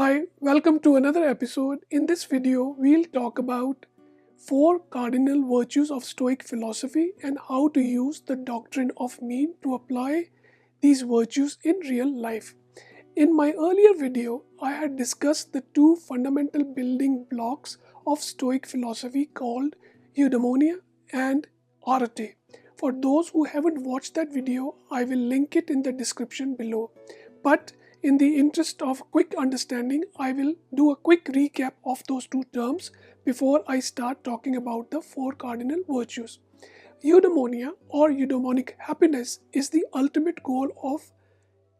Hi, welcome to another episode. In this video, we'll talk about four cardinal virtues of Stoic philosophy and how to use the doctrine of mean to apply these virtues in real life. In my earlier video, I had discussed the two fundamental building blocks of Stoic philosophy called eudaimonia and arete. For those who haven't watched that video, I will link it in the description below. But in the interest of quick understanding, I will do a quick recap of those two terms before I start talking about the four cardinal virtues. Eudaimonia or eudaimonic happiness is the ultimate goal of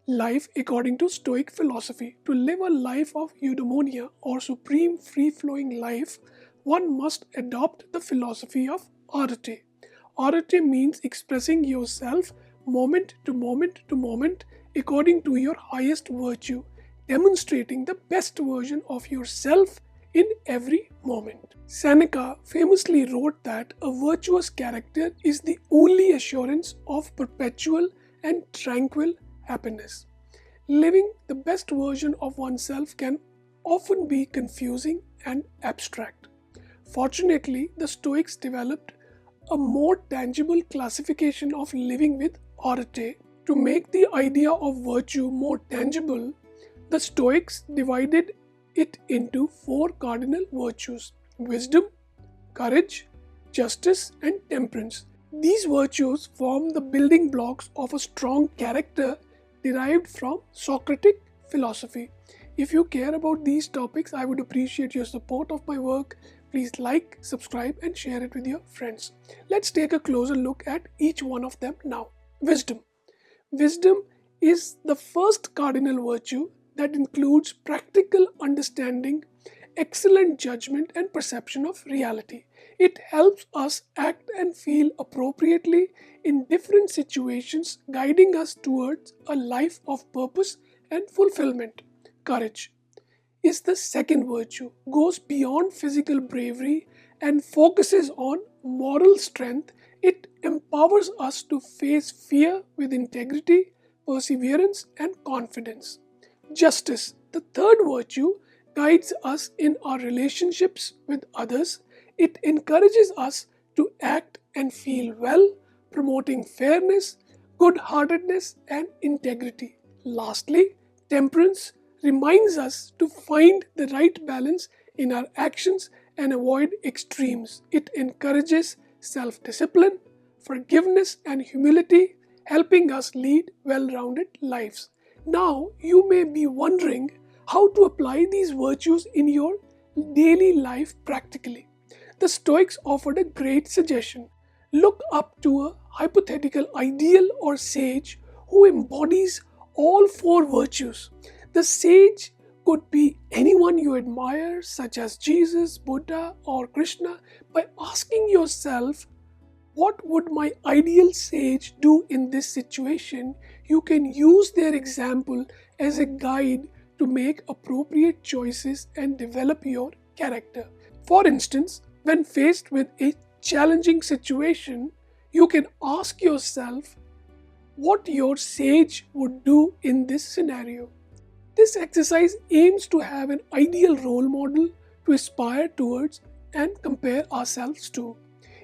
life according to Stoic philosophy. To live a life of eudaimonia or supreme free-flowing life, one must adopt the philosophy of arete. Arete means expressing yourself moment to moment to moment according to your highest virtue, demonstrating the best version of yourself in every moment. Seneca famously wrote that a virtuous character is the only assurance of perpetual and tranquil happiness. Living the best version of oneself can often be confusing and abstract. Fortunately, the Stoics developed a more tangible classification of living with arete. To make the idea of virtue more tangible, the Stoics divided it into four cardinal virtues: wisdom, courage, justice, and temperance. These virtues form the building blocks of a strong character derived from Socratic philosophy. If you care about these topics, I would appreciate your support of my work. Please like, subscribe, and share it with your friends. Let's take a closer look at each one of them now. Wisdom. Wisdom is the first cardinal virtue that includes practical understanding, excellent judgment, and perception of reality. It helps us act and feel appropriately in different situations, guiding us towards a life of purpose and fulfillment. Courage is the second virtue, goes beyond physical bravery and focuses on moral strength. It empowers us to face fear with integrity, perseverance, and confidence. Justice, the third virtue, guides us in our relationships with others. It encourages us to act and feel well, promoting fairness, good-heartedness, and integrity. Lastly, temperance reminds us to find the right balance in our actions and avoid extremes. It encourages self-discipline, forgiveness, and humility, helping us lead well-rounded lives. Now, you may be wondering how to apply these virtues in your daily life practically. The Stoics offered a great suggestion. Look up to a hypothetical ideal or sage who embodies all four virtues. The sage could be anyone you admire, such as Jesus, Buddha, or Krishna. By asking yourself, what would my ideal sage do in this situation? You can use their example as a guide to make appropriate choices and develop your character. For instance, when faced with a challenging situation, you can ask yourself what your sage would do in this scenario. This exercise aims to have an ideal role model to aspire towards and compare ourselves to.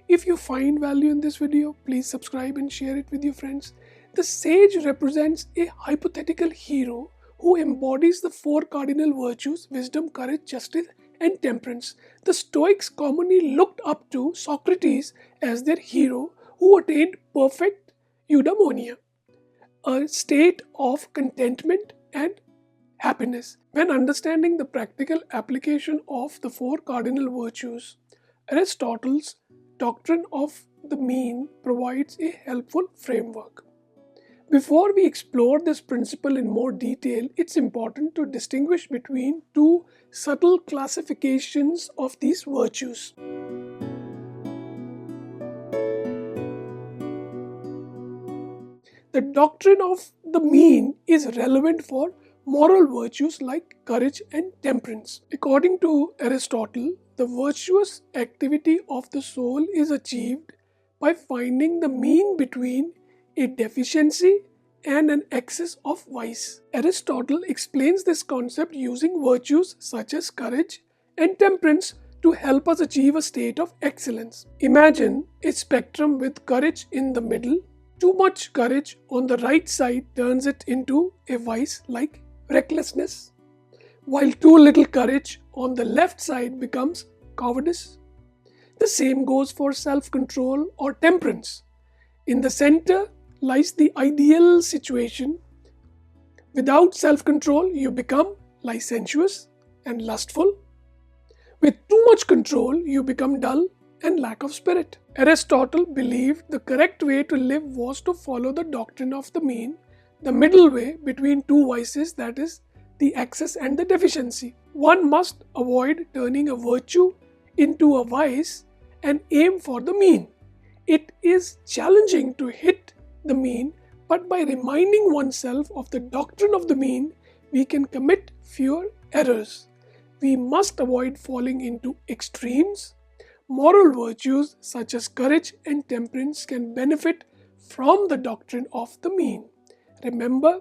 If you find value in this video, please subscribe and share it with your friends. The sage represents a hypothetical hero who embodies the four cardinal virtues: wisdom, courage, justice, and temperance. The Stoics commonly looked up to Socrates as their hero who attained perfect eudaimonia, a state of contentment and happiness. When understanding the practical application of the four cardinal virtues, Aristotle's doctrine of the mean provides a helpful framework. Before we explore this principle in more detail, it's important to distinguish between two subtle classifications of these virtues. The doctrine of the mean is relevant for moral virtues like courage and temperance. According to Aristotle, the virtuous activity of the soul is achieved by finding the mean between a deficiency and an excess of vice. Aristotle explains this concept using virtues such as courage and temperance to help us achieve a state of excellence. Imagine a spectrum with courage in the middle. Too much courage on the right side turns it into a vice like recklessness, while too little courage on the left side becomes cowardice. The same goes for self-control or temperance. In the center lies the ideal situation. Without self-control, you become licentious and lustful. With too much control, you become dull and lack of spirit. Aristotle believed the correct way to live was to follow the doctrine of the mean, the middle way between two vices, that is, the excess and the deficiency. One must avoid turning a virtue into a vice and aim for the mean. It is challenging to hit the mean, but by reminding oneself of the doctrine of the mean, we can commit fewer errors. We must avoid falling into extremes. Moral virtues such as courage and temperance can benefit from the doctrine of the mean. Remember,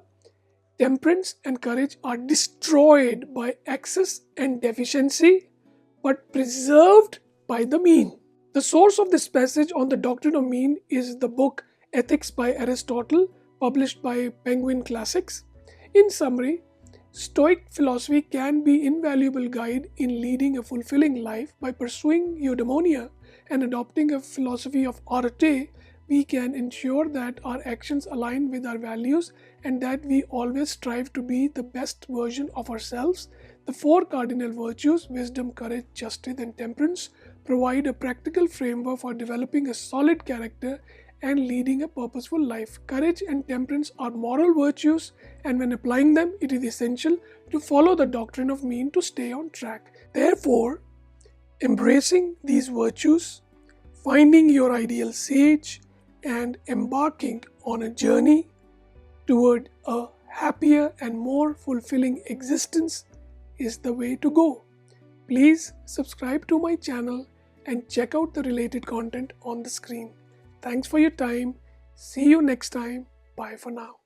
temperance and courage are destroyed by excess and deficiency, but preserved by the mean. The source of this passage on the doctrine of mean is the book Ethics by Aristotle, published by Penguin Classics. In summary, Stoic philosophy can be an invaluable guide in leading a fulfilling life. By pursuing eudaimonia and adopting a philosophy of arete, we can ensure that our actions align with our values and that we always strive to be the best version of ourselves. The four cardinal virtues, wisdom, courage, justice, and temperance, provide a practical framework for developing a solid character and leading a purposeful life. Courage and temperance are moral virtues, and when applying them, it is essential to follow the doctrine of mean to stay on track. Therefore, embracing these virtues, finding your ideal sage, and embarking on a journey toward a happier and more fulfilling existence is the way to go. Please subscribe to my channel and check out the related content on the screen. Thanks for your time. See you next time. Bye for now.